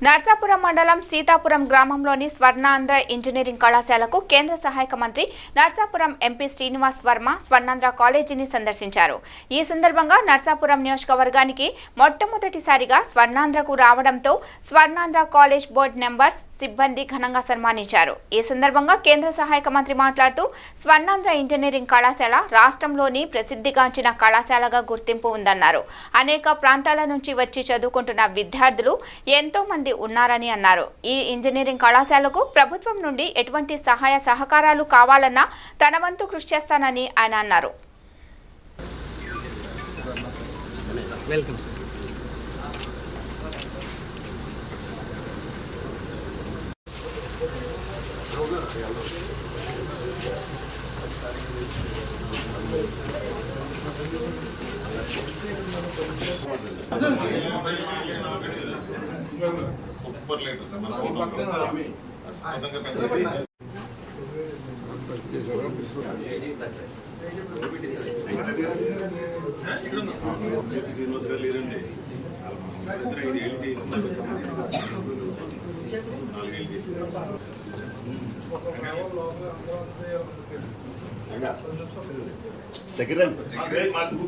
నర్సాపురం మండలం సీతాపురం గ్రామంలోని స్వర్ణాంధ్ర ఇంజనీరింగ్ కళాశాలకు కేంద్ర సహాయక మంత్రి నర్సాపురం ఎంపీ శ్రీనివాస్ వర్మ స్వర్ణాంధ్ర కాలేజీని సందర్శించారు. ఈ సందర్భంగా నర్సాపురం నియోజకవర్గానికి మొట్టమొదటిసారిగా స్వర్ణాంధ్రకు రావడంతో స్వర్ణాంధ్ర కాలేజ్ బోర్డు మెంబర్స్ సిబ్బంది ఘనంగా సన్మానించారు. ఈ సందర్భంగా కేంద్ర సహాయక మంత్రి మాట్లాడుతూ స్వర్ణాంధ్ర ఇంజనీరింగ్ కళాశాల రాష్ట్రంలోని ప్రసిద్ధిగాంచిన కళాశాలగా గుర్తింపు ఉందన్నారు. అనేక ప్రాంతాల నుంచి వచ్చి చదువుకుంటున్న విద్యార్థులు ఎంతో మంది ఉన్నారని అన్నారు. ఈ ఇంజనీరింగ్ కళాశాలకు ప్రభుత్వం నుండి ఎటువంటి సహాయ సహకారాలు కావాలన్నా తన వంతు కృషి చేస్తానని ఆయన అన్నారు.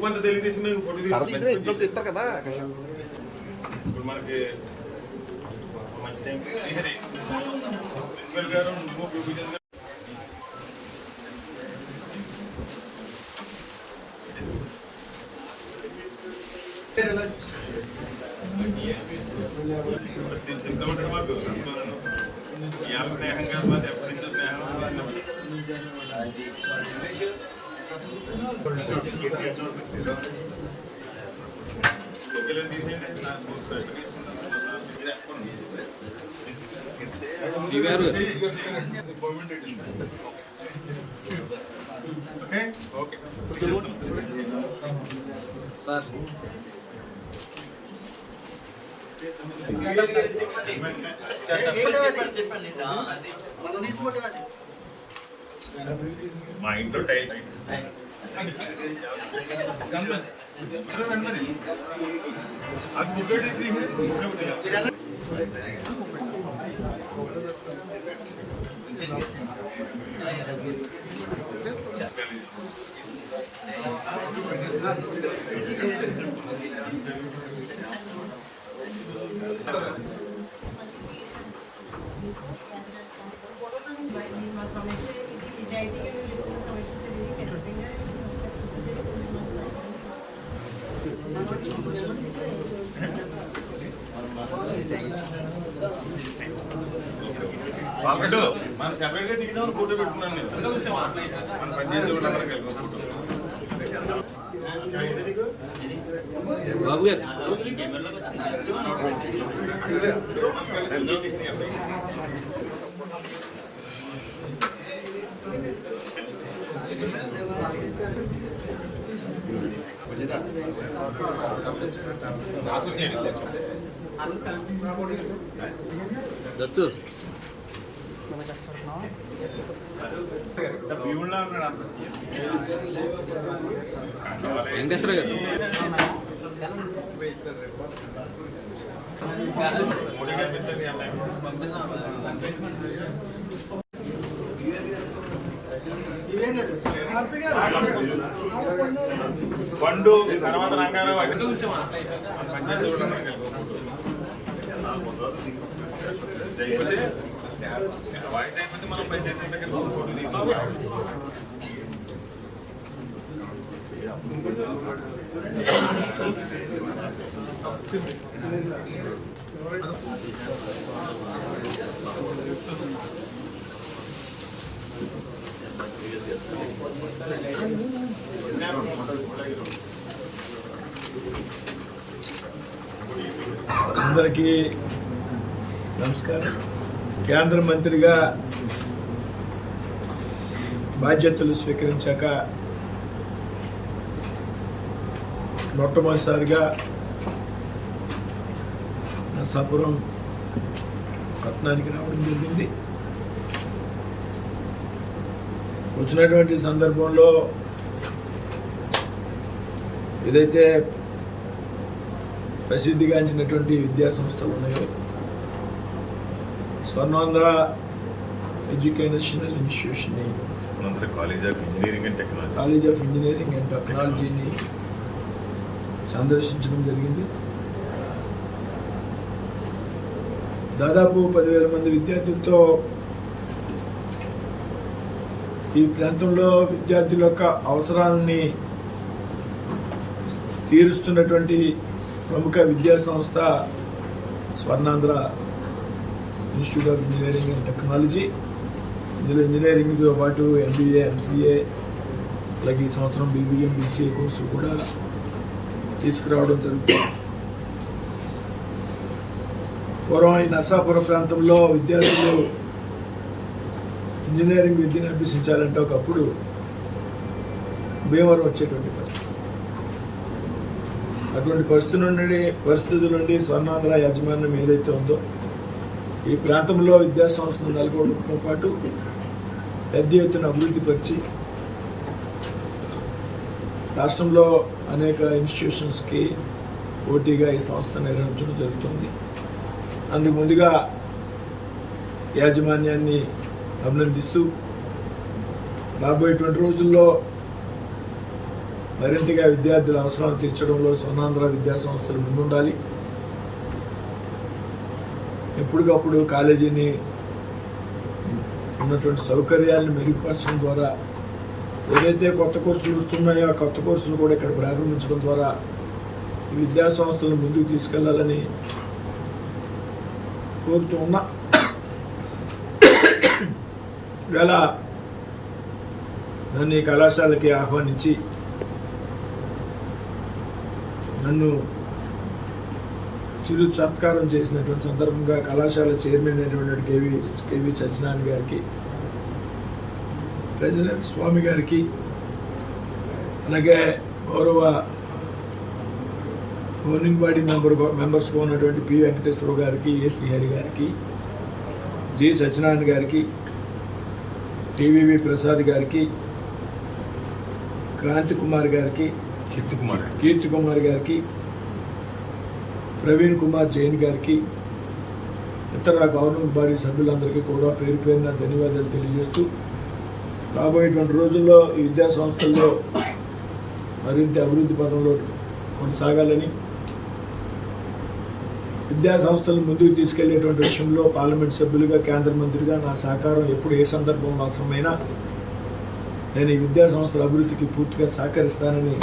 మాకు తెలియజేసి మేము ఫోటో ఇస్తారు కదా. ఇప్పుడు మనకి మంచి టైం ప్రిన్సిపల్ గారు తెలుసు మాకు ఇవాళ స్నేహం కాదు, మాది ఎప్పటి నుంచో స్నేహం. తీసేయండి సార్. మా ఇంట్లో టైల్స్ మనం సెపరేట్ గా దిగుదామని ఫోటో పెట్టుకున్నాను నేను. మన పంచాయతీ బాబు గారు దత్తు వెంకటేశ్వర గారు పండు తర్వాత రంగారావు పంచాయతీ వాయిస్ అయిపోతే మనం పంచాయతీ దగ్గర ఫోటో తీసుకోవాలి. అందరికీ నమస్కారం. కేంద్ర మంత్రిగా బాధ్యతలు స్వీకరించాక మొట్టమొదటిసారిగా నర్సాపురం పట్టణానికి రావడం జరిగింది. వచ్చినటువంటి సందర్భంలో ఏదైతే ప్రసిద్ధిగాంచినటువంటి విద్యా సంస్థలు ఉన్నాయో స్వర్ణాంధ్ర ఎడ్యుకేషనల్ ఇన్స్టిట్యూషన్ని, Swarnandhra college of engineering and technology college of engineering and టెక్నాలజీని సందర్శించడం జరిగింది. దాదాపు 10,000 మంది విద్యార్థులతో ఈ ప్రాంతంలో విద్యార్థుల యొక్క అవసరాలని తీరుస్తున్నటువంటి ప్రముఖ విద్యా సంస్థ Swarnandhra institute of engineering and technology. ఇందులో ఇంజనీరింగ్తో పాటు MBA, MCA, అలాగే ఈ సంవత్సరం BBA, BCA కోర్సు కూడా తీసుకురావడం జరుగుతుంది. పూర్వం ఈ నర్సాపురం ప్రాంతంలో విద్యార్థులు ఇంజనీరింగ్ విద్యను అభ్యసించాలంటే ఒకప్పుడు భీమవరం వచ్చేటువంటి పరిస్థితి. అటువంటి పరిస్థితుల నుండి స్వర్ణాంధ్ర యాజమాన్యం ఏదైతే ఉందో ఈ ప్రాంతంలో విద్యా సంస్థలు నెలకొనడంతో పాటు పెద్ద ఎత్తున అభివృద్ధి పరిచి రాష్ట్రంలో అనేక ఇన్స్టిట్యూషన్స్కి పోటీగా ఈ సంస్థ నిర్వహించడం జరుగుతుంది. అందుకు ముందుగా యాజమాన్యాన్ని అభినందిస్తూ రాబోయేటువంటి రోజుల్లో మరింతగా విద్యార్థుల అవసరాలు తీర్చడంలో స్వర్ణాంధ్ర విద్యా సంస్థలు ముందుండాలి. ఎప్పటికప్పుడు కాలేజీని ఉన్నటువంటి సౌకర్యాలను మెరుగుపరచడం ద్వారా ఏదైతే కొత్త కోర్సులు వస్తున్నాయో ఆ కొత్త కోర్సులు కూడా ఇక్కడ ప్రారంభించడం ద్వారా ఈ విద్యా సంస్థలను ముందుకు తీసుకెళ్లాలని కోరుతూ ఉన్నా. ఇవాళ నన్ను ఈ కళాశాలకి ఆహ్వానించి నన్ను చిరు సత్కారం చేసినటువంటి సందర్భంగా కళాశాల చైర్మన్ అయినటువంటి కేవి సత్యనారాయణ గారికి, ప్రెసిడెంట్ స్వామి గారికి, అలాగే గౌరవ గవర్నింగ్ బాడీ మెంబర్స్గా ఉన్నటువంటి పి వెంకటేశ్వరరావు గారికి, ఏ శ్రీహరి గారికి, జి సత్యనారాయణ గారికి, టీవీవి ప్రసాద్ గారికి, క్రాంతి కుమార్ గారికి, కీర్తి కుమార్ గారికి, ప్రవీణ్ కుమార్ జైన్ గారికి, ఇతర గవర్నింగ్ బాడీ సభ్యులందరికీ కూడా పేరు పేరున ధన్యవాదాలు తెలియజేస్తూ రాబోయేటువంటి రోజుల్లో ఈ విద్యా సంస్థల్లో మరింత అభివృద్ధి పదంలో కొనసాగాలని, విద్యా సంస్థలను ముందుకు తీసుకెళ్లేటువంటి విషయంలో పార్లమెంట్ సభ్యులుగా, కేంద్ర మంత్రిగా నా సహకారం ఎప్పుడు ఏ సందర్భంలో అవసరమైనా నేను ఈ విద్యా సంస్థల అభివృద్ధికి పూర్తిగా సహకరిస్తానని